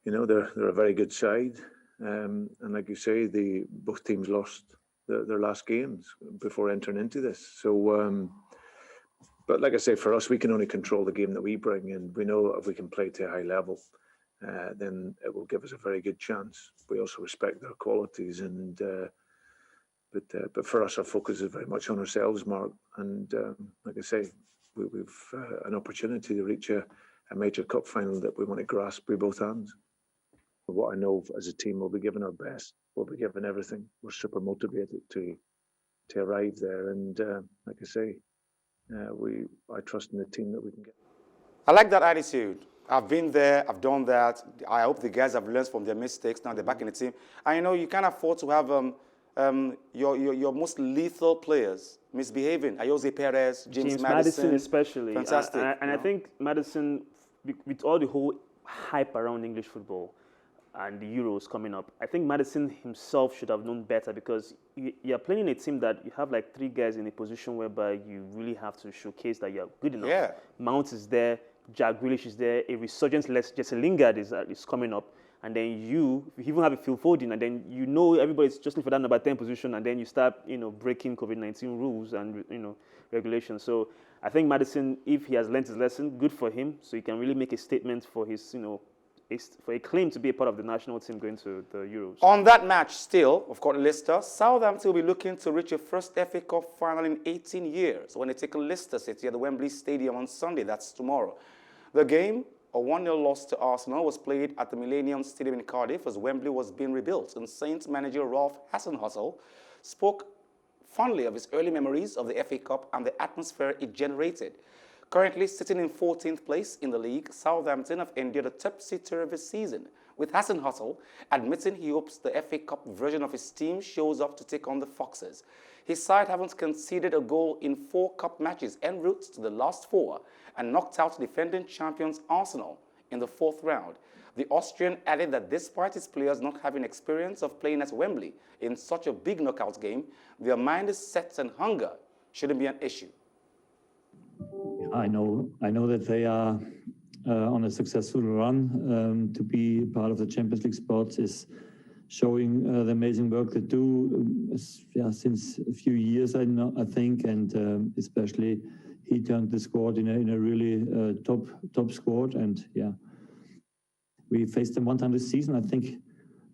You know, they're a very good side, and like you say, both teams lost their last games before entering into this. So, but like I say, for us, we can only control the game that we bring, and we know if we can play to a high level, then it will give us a very good chance. We also respect their qualities, and but for us, our focus is very much on ourselves, Mark. And like I say, we've an opportunity to reach a major cup final that we want to grasp with both hands. What I know as a team, we'll be giving our best. We'll be giving everything. We're super motivated to arrive there, and like I say, I trust in the team that we can get. I like that attitude. I've been there, I've done that. I hope the guys have learned from their mistakes. Now they're back in the team. And you know, you can't afford to have your most lethal players misbehaving. Jose Perez, James Maddison especially. Fantastic. And I think Maddison, with all the whole hype around English football and the Euros coming up, I think Maddison himself should have known better, because you're playing in a team that you have like three guys in a position whereby you really have to showcase that you're good enough. Yeah. Mount is there, Jack Grealish is there, a resurgence Jesse Lingard is coming up, and then you even have a Phil Foden, and then you know everybody's just looking for that number 10 position, and then you start breaking COVID-19 rules and regulations. So I think Maddison, if he has learned his lesson, good for him. So he can really make a statement for his for a claim to be a part of the national team going to the Euros. On that match still, of course, Leicester, Southampton will be looking to reach a first FA Cup final in 18 years when they take Leicester City at the Wembley Stadium on Sunday. That's tomorrow. The game, a 1-0 loss to Arsenal, was played at the Millennium Stadium in Cardiff as Wembley was being rebuilt, and Saints manager Ralph Hasenhüttl spoke fondly of his early memories of the FA Cup and the atmosphere it generated. Currently sitting in 14th place in the league, Southampton have endured a topsy-turvy season, with Hasenhüttl admitting he hopes the FA Cup version of his team shows up to take on the Foxes. His side haven't conceded a goal in 4 cup matches en route to the last 4 and knocked out defending champions Arsenal in the 4th round. The Austrian added that despite his players not having experience of playing at Wembley in such a big knockout game, their mind is set and hunger shouldn't be an issue. I know that they are on a successful run. To be part of the Champions League spots is showing the amazing work they do since a few years, I think, and especially he turned the squad in a really top squad. And we faced them one time this season. I think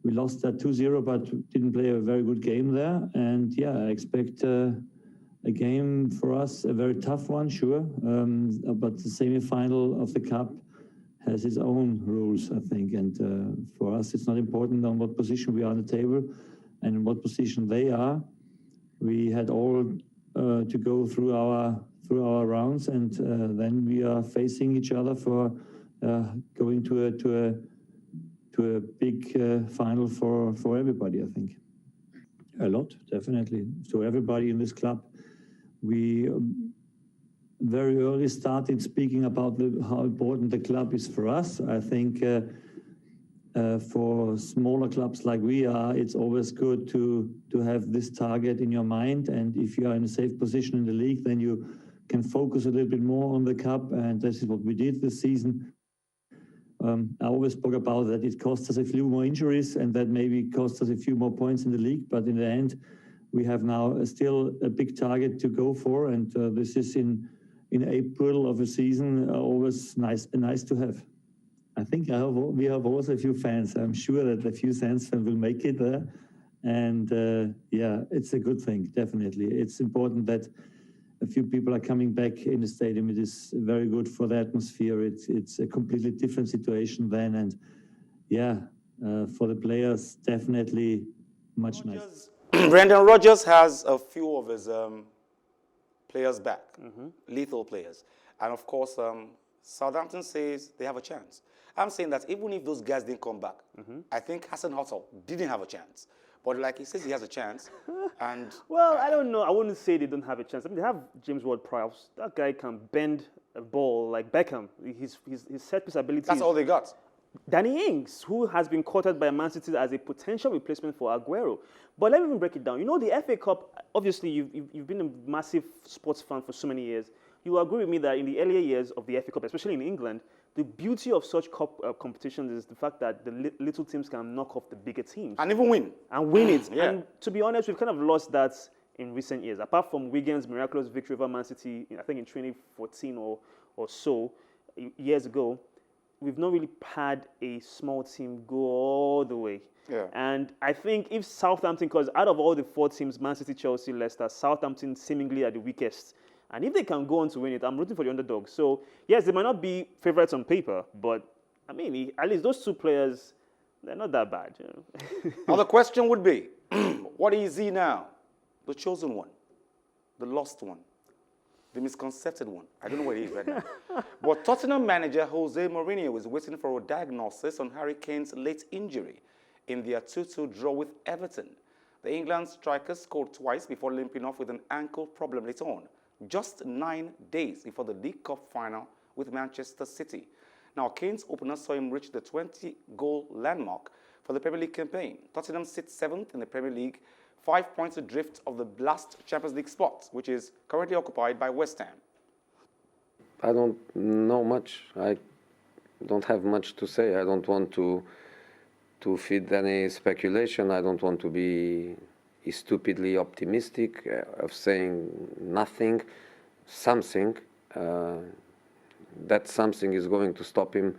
we lost that 2-0, but didn't play a very good game there. And I expect a game for us, a very tough one, sure, but the semi-final of the Cup has its own rules, I think, and for us it's not important on what position we are on the table. and in what position they are. We had all to go through our rounds, and then we are facing each other for going to a big final for everybody, I think. A lot, definitely. So everybody in this club, we very early started speaking about how important the club is for us. I think for smaller clubs like we are, it's always good to have this target in your mind. And if you are in a safe position in the league, then you can focus a little bit more on the cup. And this is what we did this season. I always spoke about that it cost us a few more injuries and that maybe cost us a few more points in the league. But in the end, we have now still a big target to go for. And this is in April of a season, always nice to have. I think we have also a few fans. I'm sure that a few fans will make it there. And yeah, it's a good thing, definitely. It's important that a few people are coming back in the stadium. It is very good for the atmosphere. It's a completely different situation then. And yeah, for the players, definitely much nicer. Brendan Rodgers has a few of his players back, lethal players. And of course, Southampton says they have a chance. I'm saying that even if those guys didn't come back, I think Hassan Hotel didn't have a chance. But like he says, he has a chance. And well, I don't know. I wouldn't say they don't have a chance. I mean, they have James Ward-Prowse. That guy can bend a ball like Beckham. His set-piece ability. That's all they got. Danny Ings, who has been quoted by Man City as a potential replacement for Aguero. But let me even break it down. You know, the FA Cup, obviously, you've been a massive sports fan for so many years. You will agree with me that in the earlier years of the FA Cup, especially in England, the beauty of such cup competitions is the fact that the little teams can knock off the bigger teams. And even win. And win it. Yeah. And to be honest, we've kind of lost that in recent years. Apart from Wigan's miraculous victory over Man City, I think in 2014 or so, years ago, we've not really had a small team go all the way. Yeah. And I think if Southampton, because out of all the 4 teams, Man City, Chelsea, Leicester, Southampton seemingly are the weakest. And if they can go on to win it, I'm rooting for the underdog. So, yes, they might not be favorites on paper, but, I mean, at least those 2 players, they're not that bad. You know? Now, the question would be, what is he now? The chosen one, the lost one, the misconcepted one. I don't know where he is right now. But Tottenham manager Jose Mourinho is waiting for a diagnosis on Harry Kane's late injury in their 2-2 draw with Everton. The England striker scored twice before limping off with an ankle problem later on, just 9 days before the League Cup final with Manchester City. Now, Kane's opener saw him reach the 20-goal landmark for the Premier League campaign. Tottenham sits 7th in the Premier League, 5 points adrift of the last Champions League spot, which is currently occupied by West Ham. I don't know much. I don't have much to say. I don't want to feed any speculation. I don't want to be stupidly optimistic of saying nothing, something. That something is going to stop him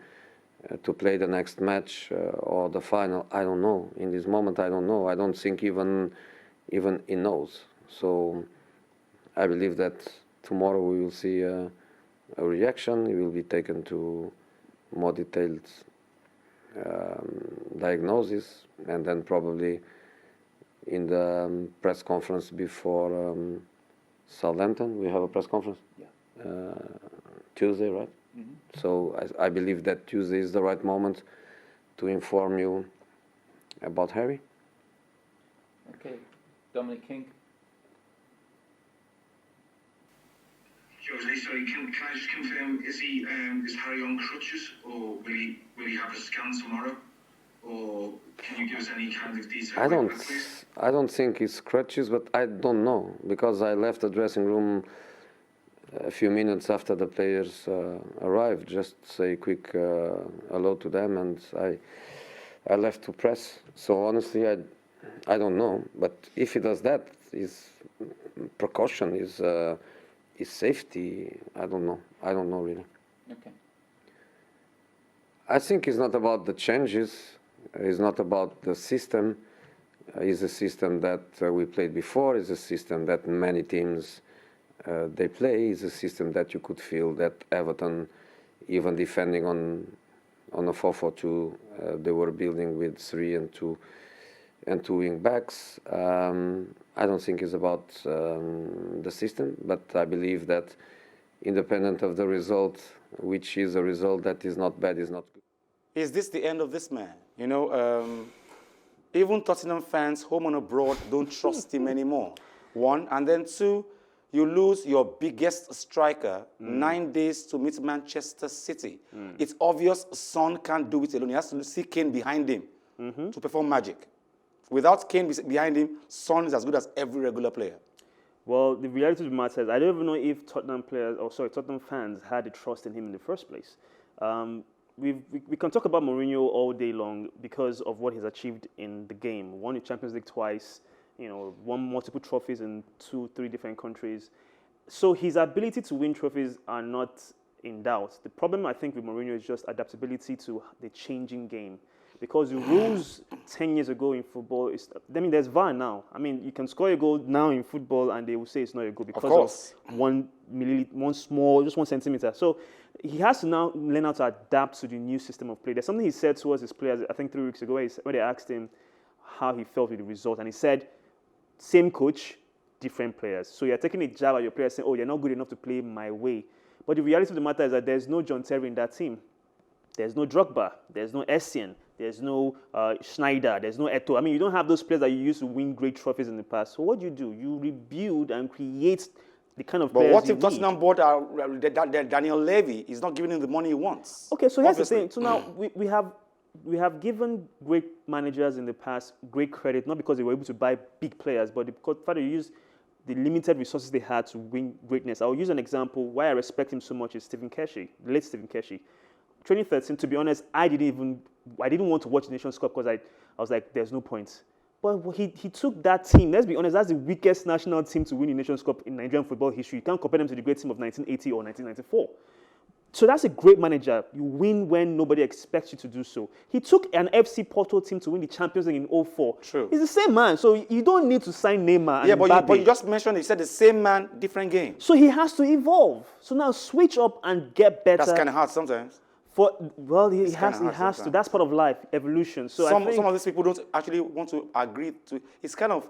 to play the next match or the final. I don't know. In this moment, I don't know. I don't think even he knows. So I believe that tomorrow we will see a reaction. He will be taken to more detailed diagnosis, and then probably in the press conference before Southampton. We have a press conference? Yeah. Tuesday, right? Mm-hmm. So I believe that Tuesday is the right moment to inform you about Harry. Okay. Dominic King. Jose, sorry, can I just confirm, is Harry on crutches, or will he have a scan tomorrow? Or can you give us any kind of detail? I don't think it's crutches, but I don't know, because I left the dressing room a few minutes after the players arrived, just say quick hello to them, and I left to press. So honestly, I don't know. But if he does that, his precaution is safety. I don't know. I don't know really. Okay. I think it's not about the changes. It's not about the system. It's a system that we played before. It's a system that many teams they play. It's a system that you could feel that Everton, even defending on a 4-4-2, they were building with 3 and 2 and 2 wing backs. I don't think it's about the system, but I believe that independent of the result, which is a result that is not bad, is not good. Is this the end of this man? You know, even Tottenham fans, home and abroad, don't trust him anymore. 1, and then 2, you lose your biggest striker 9 days to meet Manchester City. It's obvious Son can't do it alone. He has to see Kane behind him to perform magic. Without Kane behind him, Son is as good as every regular player. Well, the reality of the matter is, I don't even know if Tottenham fans had the trust in him in the first place. We can talk about Mourinho all day long because of what he's achieved in the game. Won the Champions League twice, you know, won multiple trophies in 2-3 different countries. So his ability to win trophies are not in doubt. The problem, I think, with Mourinho is just adaptability to the changing game. Because the rules 10 years ago in football, there's VAR now. I mean, you can score a goal now in football and they will say it's not a goal because of 1 centimeter. So he has to now learn how to adapt to the new system of play. There's something he said towards his players, I think 3 weeks ago, when they asked him how he felt with the result. And he said, same coach, different players. So you're taking a jab at your players saying, oh, you're not good enough to play my way. But the reality of the matter is that there's no John Terry in that team. There's no Drogba. There's no Essien. There's no Schneider. There's no Eto'o. I mean, you don't have those players that you used to win great trophies in the past. So what do? You rebuild and create the kind of players. But what if Tottenham bought Daniel Levy? He's not giving him the money he wants. Okay, so here's the thing. So now we have given great managers in the past great credit, not because they were able to buy big players, but because they used the limited resources they had to win greatness. I'll use an example. Why I respect him so much is Stephen Keshi, the late Stephen Keshi. 2013, to be honest, I didn't want to watch the Nations Cup because I was like, there's no point. But he took that team, let's be honest, that's the weakest national team to win the Nations Cup in Nigerian football history. You can't compare them to the great team of 1980 or 1994. So that's a great manager. You win when nobody expects you to do so. He took an FC Porto team to win the Champions League in 2004. True. He's the same man, so you don't need to sign Neymar and Mbappe. But you just mentioned, you said the same man, different game. So he has to evolve. So now switch up and get better. That's kind of hard sometimes. He has to. That's part of life, evolution. So some of these people don't actually want to agree to. It's kind of.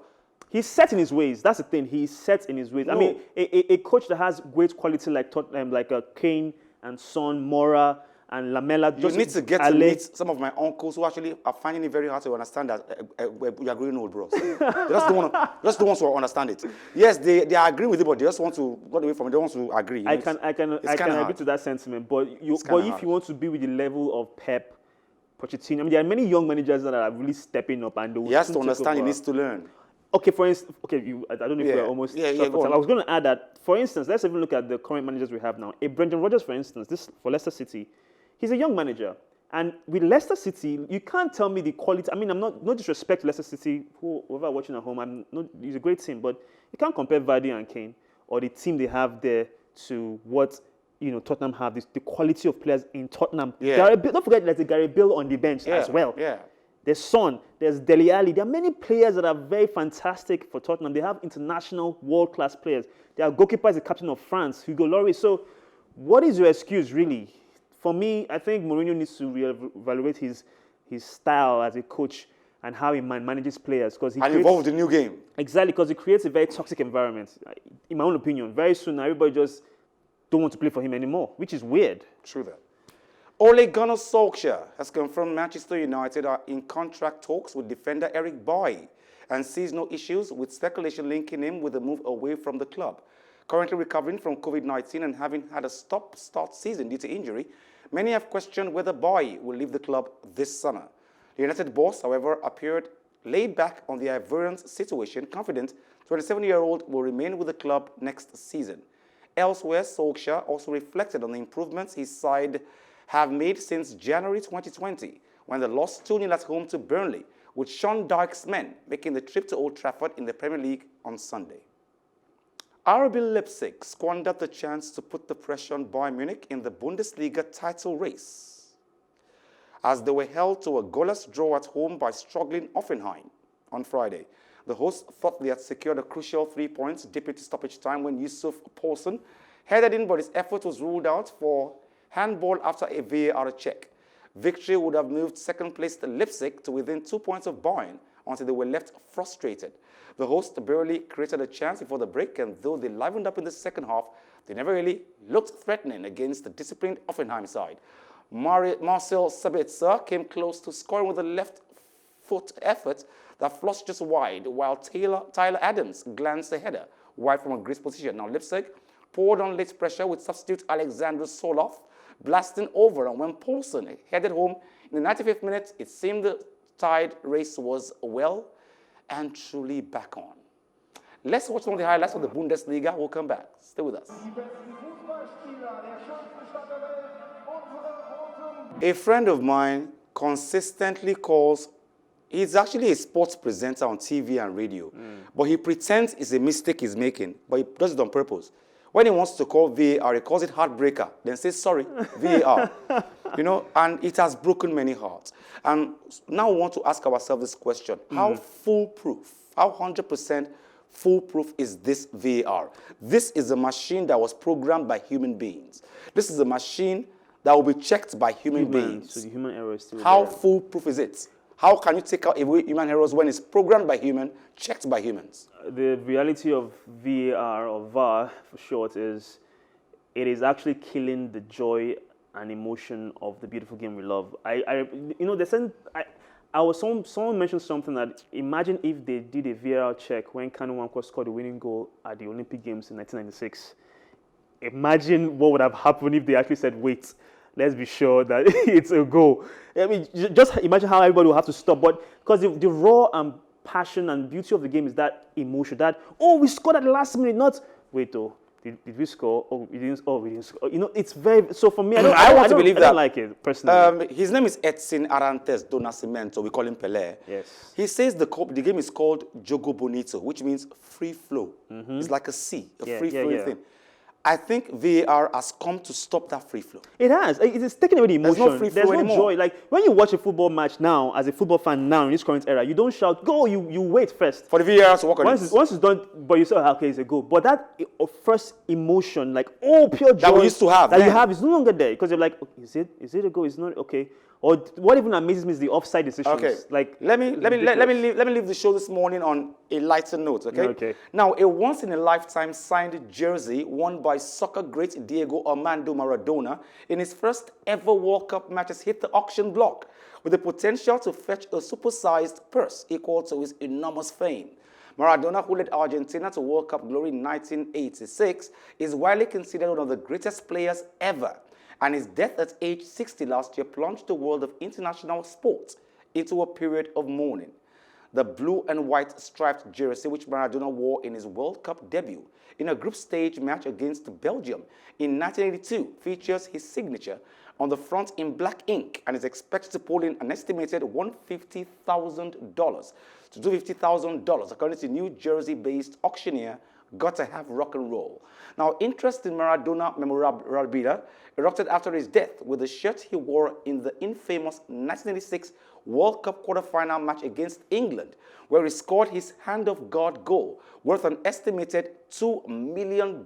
He's set in his ways. That's the thing. He's set in his ways. No. I mean, a coach that has great quality like Tottenham, like Kane and Son, Mora and Lamela. You need to get to meet some of my uncles who actually are finding it very hard to understand that we are growing old, bros. They just don't want to understand it. Yes, they are agreeing with it, but they just want to go away from it. They want to agree. I can agree to that sentiment. But if you want to be with the level of Pep, Pochettino, I mean, there are many young managers that are really stepping up, and he has to understand. He needs to learn. Okay, for instance, I don't know if we're almost short for time. I was going to add that, for instance, let's even look at the current managers we have now. Brendan Rodgers, for instance, this for Leicester City, he's a young manager. And with Leicester City, you can't tell me the quality. I mean, I'm no disrespect to Leicester City, whoever watching at home, he's a great team, but you can't compare Vardy and Kane or the team they have there to what Tottenham have, the quality of players in Tottenham. Yeah. Don't forget there's a Gary Bill on the bench as well. Yeah. There's Son, there's Dele Alli. There are many players that are very fantastic for Tottenham. They have international world-class players. Their goalkeeper is the captain of France, Hugo Lloris. So what is your excuse, really? For me, I think Mourinho needs to reevaluate his style as a coach and how he manages players. And evolve the new game. Exactly, because he creates a very toxic environment. In my own opinion, very soon everybody just don't want to play for him anymore, which is weird. True that. Ole Gunnar Solskjaer has confirmed Manchester United are in contract talks with defender Eric Bailly and sees no issues with speculation linking him with a move away from the club. Currently recovering from COVID-19 and having had a stop-start season due to injury, many have questioned whether Bailly will leave the club this summer. The United boss, however, appeared laid back on the Ivorian's situation, confident 27-year-old will remain with the club next season. Elsewhere, Solskjaer also reflected on the improvements his side have made since January 2020, when they lost 2-0 at home to Burnley, with Sean Dyche's men making the trip to Old Trafford in the Premier League on Sunday. RB Leipzig squandered the chance to put the pressure on Bayern Munich in the Bundesliga title race, as they were held to a goalless draw at home by struggling Hoffenheim on Friday. The hosts thought they had secured a crucial 3 points deep into stoppage time when Yusuf Poulsen headed in, but his effort was ruled out for handball after a VAR check. Victory would have moved second-placed Leipzig to within 2 points of Bayern until they were left frustrated. The hosts barely created a chance before the break, and though they livened up in the second half, they never really looked threatening against the disciplined Offenheim side. Marcel Sabitzer came close to scoring with a left foot effort that flushed just wide, while Tyler Adams glanced a header wide from a great position. Now Leipzig poured on late pressure with substitute Alexander Soloff blasting over, and when Poulsen headed home in the 95th minute, it seemed the tide race was well and truly back on. Let's watch one of the highlights of the Bundesliga. We'll come back. Stay with us. A friend of mine consistently calls, he's actually a sports presenter on TV and radio, but he pretends it's a mistake he's making, but he does it on purpose. When he wants to call VAR, he calls it heartbreaker, then says, sorry, VAR. You know, and it has broken many hearts. And now we want to ask ourselves this question. How foolproof, how 100% foolproof is this VAR? This is a machine that was programmed by human beings. This is a machine that will be checked by human beings. So the human error is still How there. foolproof is it? How can you take out away human errors when it's programmed by human, checked by humans? The reality of VAR, or VAR for short, is it is actually killing the joy and emotion of the beautiful game we love. Someone mentioned something that, imagine if they did a VAR check when Kano scored the winning goal at the Olympic Games in 1996. Imagine what would have happened if they actually said, wait, let's be sure that it's a goal. I mean, just imagine how everybody will have to stop. But because the raw and passion and beauty of the game is that emotion, that, oh, we scored at the last minute, not, wait, oh, did we score? Oh, we didn't score. You know, it's very, so for me, I don't like it, personally. His name is Edson Arantes do Nascimento, we call him Pelé. Yes. He says the game is called Jogo Bonito, which means free flow. It's like a sea, free flowing thing. I think VAR has come to stop that free flow. It has. It is taking away the emotion. There's no free flow anymore. Joy. Like, when you watch a football match now, as a football fan now, in this current era, you don't shout, go, you wait first. For the VAR to work on it. Once it's done, but you say, okay, it's a goal. But that first emotion, like, oh, pure joy. That we used to have. That you have is no longer there. Because you're like, is it a goal? It's not, okay. Or what even amazes me is the offside decisions. Okay. Like, let me leave the show this morning on a lighter note, okay? Okay. Now, a once-in-a-lifetime signed jersey worn by soccer great Diego Armando Maradona in his first ever World Cup match has hit the auction block with the potential to fetch a supersized purse equal to his enormous fame. Maradona, who led Argentina to World Cup glory in 1986, is widely considered one of the greatest players ever. And his death at age 60 last year plunged the world of international sports into a period of mourning. The blue and white striped jersey, which Maradona wore in his World Cup debut in a group stage match against Belgium in 1982, features his signature on the front in black ink and is expected to pull in an estimated $150,000 to $250,000, according to New Jersey-based auctioneer Gotta Have Rock and Roll. Now, interest in Maradona memorabilia erupted after his death with the shirt he wore in the infamous 1986 World Cup quarter-final match against England, where he scored his hand-of-God goal worth an estimated $2 million,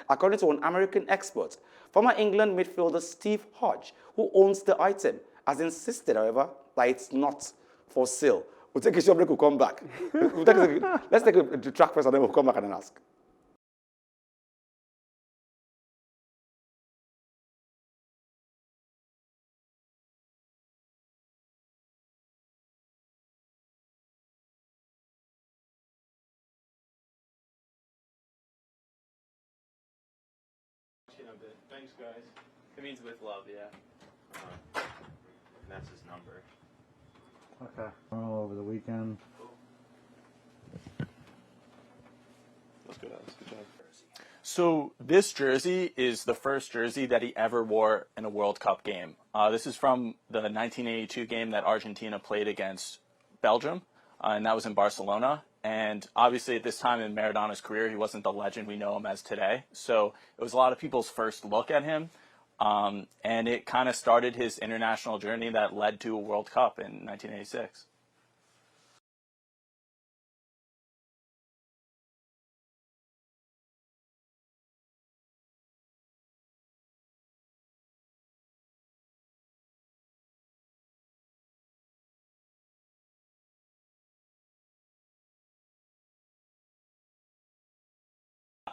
according to an American expert. Former England midfielder Steve Hodge, who owns the item, has insisted, however, that it's not for sale. We'll take a short break, we'll come back. Let's take a track first and then we'll come back and ask. Thanks, guys. It means with love, yeah. That's his number. Okay. All over the weekend. That's good. Good job. So this jersey is the first jersey that he ever wore in a World Cup game. This is from the 1982 game that Argentina played against Belgium, and that was in Barcelona. And obviously at this time in Maradona's career, he wasn't the legend we know him as today. So it was a lot of people's first look at him. And it kind of started his international journey that led to a World Cup in 1986.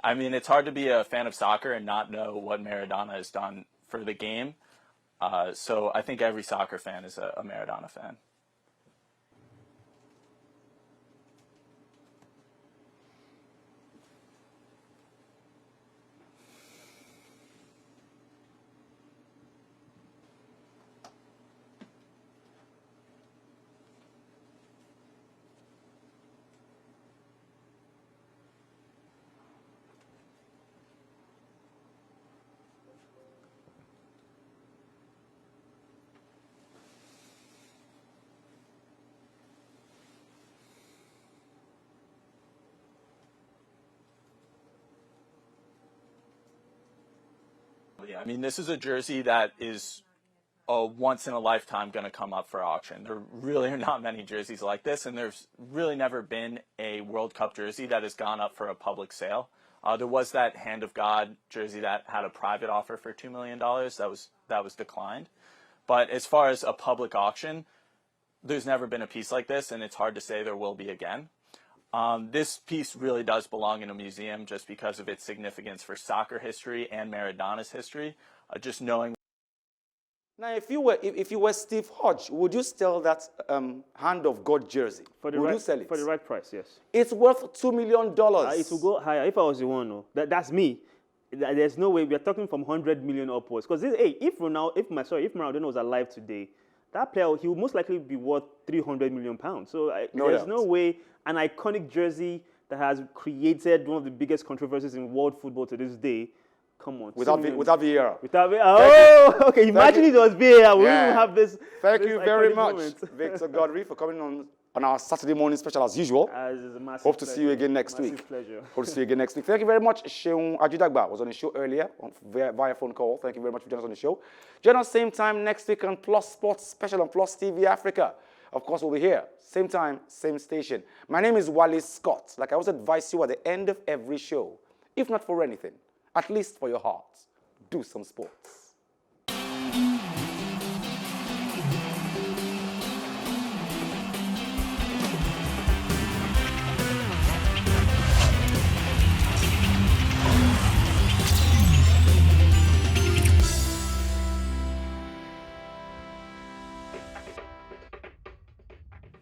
I mean, it's hard to be a fan of soccer and not know what Maradona has done for the game. So I think every soccer fan is a Maradona fan. I mean, this is a jersey that is a once-in-a-lifetime going to come up for auction. There really are not many jerseys like this, and there's really never been a World Cup jersey that has gone up for a public sale. There was that Hand of God jersey that had a private offer for $2 million. That was declined. But as far as a public auction, there's never been a piece like this, and it's hard to say there will be again. This piece really does belong in a museum just because of its significance for soccer history and Maradona's history. Just knowing. Now, if you were Steve Hodge, would you sell that Hand of God jersey? Would you sell it? For the right price, yes. It's worth $2 million. It will go higher. If I was the one, no. That's me. There's no way. We're talking from 100 million upwards. Because if Maradona was alive today, that player, he would most likely be worth 300 million pounds. So there's no way an iconic jersey that has created one of the biggest controversies in world football to this day. Come on. Without VAR. Okay. Imagine it was VAR. We wouldn't have this. Thank you very much, Victor Godfrey, for coming on our Saturday morning special as usual. Hope to see you again next week. Pleasure. Hope to see you again next week. Thank you very much. Sheung Ajudagba was on the show earlier via phone call. Thank you very much for joining us on the show. Join us same time next week on Plus Sports Special on Plus TV Africa. Of course, we'll be here. Same time, same station. My name is Wally Scott. Like I always advise you at the end of every show, if not for anything, at least for your heart, do some sports.